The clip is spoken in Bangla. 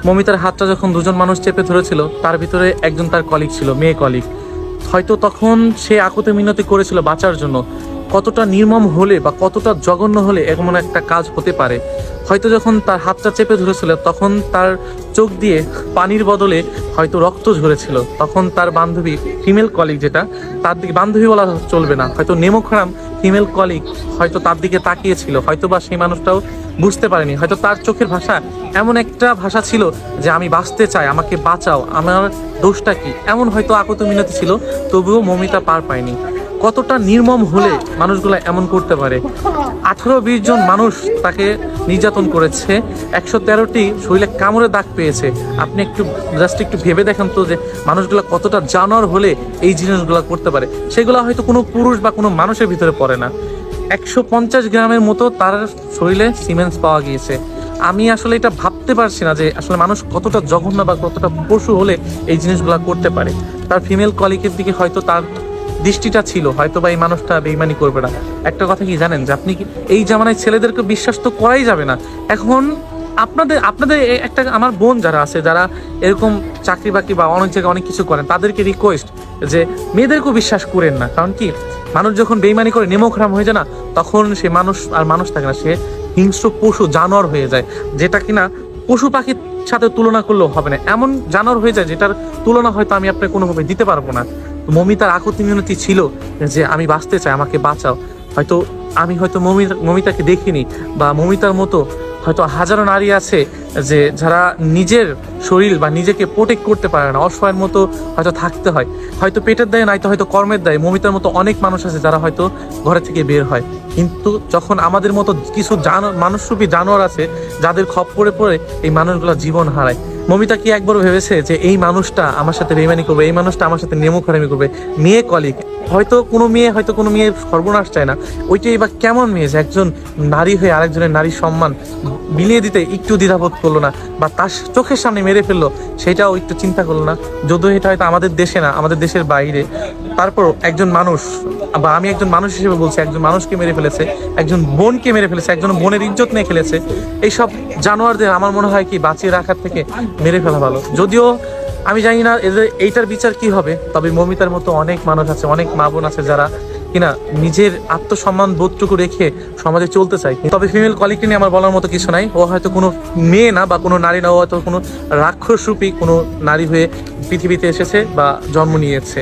মমিতার হাতটা যখন দুজন মানুষ চেপে ধরেছিল, তার ভিতরে একজন তার কলিগ ছিল, মেয়ে কলিগ। হয়তো তখন সে আকুতি মিনতি করেছিল বাঁচার জন্য। কতটা নির্মম হলে বা কতটা জঘন্য হলে এমন একটা কাজ হতে পারে। হয়তো যখন তার হাতটা চেপে ধরেছিল তখন তার চোখ দিয়ে পানির বদলে হয়তো রক্ত ঝরেছিল। তখন তার বান্ধবী, ফিমেল কলিগ যেটা, তার দিকে বান্ধবী বলা চলবে না, হয়তো নেমোখারাম ফিমেল কলিগ হয়তো তার দিকে তাকিয়েছিল। হয়তো বা সেই মানুষটাও বুঝতে পারেনি, হয়তো তার চোখের ভাষা এমন একটা ভাষা ছিল যে আমি বাঁচতে চাই, আমাকে বাঁচাও, আমার দোষটা কি, এমন হয়তো আকুতি মিনতি ছিল। তবুও মমিতা পার পায়নি। কতটা নির্মম হলে মানুষগুলা এমন করতে পারে। 18-20 জন মানুষ তাকে নির্যাতন করেছে, 113টি শরীরে কামড়ে দাগ পেয়েছে। আপনি একটু ভেবে দেখেন তো যে মানুষগুলা কতটা জানোয়ার হলে এই জিনিসগুলো করতে পারে। সেগুলো হয়তো কোনো পুরুষ বা কোনো মানুষের ভিতরে পড়ে না। 150 গ্রামের মতো তার শরীরে সিমেন্স পাওয়া গিয়েছে। আমি আসলে এটা ভাবতে পারছি না যে আসলে মানুষ কতটা জঘন্য বা কতটা পশু হলে এই জিনিসগুলো করতে পারে। তার ফিমেল কলিগের দিকে হয়তো তার দৃষ্টিটা ছিল, হয়তো বা এই মানুষটা বেইমানি করবে না। একটা কথা কি জানেন, যে আপনি এই জামানায় ছেলেদেরকে বিশ্বাস তো করাই যাবে না। এখন আপনাদের আপনাদের একটা, আমার বোন যারা আছে, যারা এরকম চাকরি বাকরি বা অনেক জায়গায় অনেক কিছু করেন, তাদেরকে রিকোয়েস্ট যে মেয়েদেরকেও বিশ্বাস করেন না। কারণ কি, মানুষ যখন বেইমানি করে নেমোখারাম হয়ে যায় না, তখন সে মানুষ আর মানুষ থাকে না, সে হিংস্র পশু জানোয়ার হয়ে যায়, যেটা কিনা পশু পাখির সাথে তুলনা করলেও হবে না। এমন জানোয়ার হয়ে যায় যেটার তুলনা হয়তো আমি আপনাকে কোনোভাবে দিতে পারবো না। মমিতার আকুতি মিনতি ছিল যে আমি বাঁচতে চাই, আমাকে বাঁচাও। হয়তো আমি হয়তো মমিতাকে দেখিনি, বা মমিতার মতো হয়তো হাজারো নারী আছে যে যারা নিজের শরীর বা নিজেকে প্রোটেক্ট করতে পারে না, অসহায়ের মতো হয়তো থাকতে হয়, হয়তো পেটের দায়ে, নয়তো হয়তো কর্মের দায়ে। মমিতার মতো অনেক মানুষ আছে যারা হয়তো ঘরে থেকে বের হয়, কিন্তু যখন আমাদের মতো কিছু মানুষরূপী জানোয়ার আছে যাদের খপ্পরে পড়ে এই মানুষগুলো জীবন হারায়। মমিতা কি একবার ভেবেছে যে এই মানুষটা আমার সাথে বেইমানি করবে, এই মানুষটা আমার সাথে নেমোখারামি করবে? মেয়ে কলিগ, হয়তো কোনো মেয়ের সর্বনাশ চায় না। ওইটাই বা কেমন মেয়ে যে একজন নারী হয়ে আরেকজনের নারীর সম্মান বিলিয়ে দিতে একটু দ্বিধাবোধ করলো না, বা তার চোখের সামনে মেরে ফেললো, সেটাও একটু চিন্তা করলো না? যদিও এটা হয়তো আমাদের দেশে না, আমাদের দেশের বাইরে, তারপর একজন মানুষ, বা আমি একজন মানুষ হিসেবে বলছি, একজন মানুষকে মেরে ফেলেছে, একজন বোনকে মেরে ফেলেছে, একজন বোনের ইজ্জত নিয়ে ফেলেছে। এইসব জানোয়ারদের আমার মনে হয় কি বাঁচিয়ে রাখার থেকে মেরে ফেলা ভালো। যদিও আমি জানি না এইটার বিচার কি হবে, তবে মমিতার মতো অনেক মানুষ আছে, অনেক মা বোন আছে যারা কিনা নিজের আত্মসম্মান বোধটুকু রেখে সমাজে চলতে চায়। তবে ফিমেল কোয়ালিটি নিয়ে আমার বলার মতো কিছু নাই। ও হয়তো কোনো মেয়ে না বা কোনো নারী না, ও হয়তো কোনো রাক্ষসরূপী কোনো নারী হয়ে পৃথিবীতে এসেছে বা জন্ম নিয়েছে।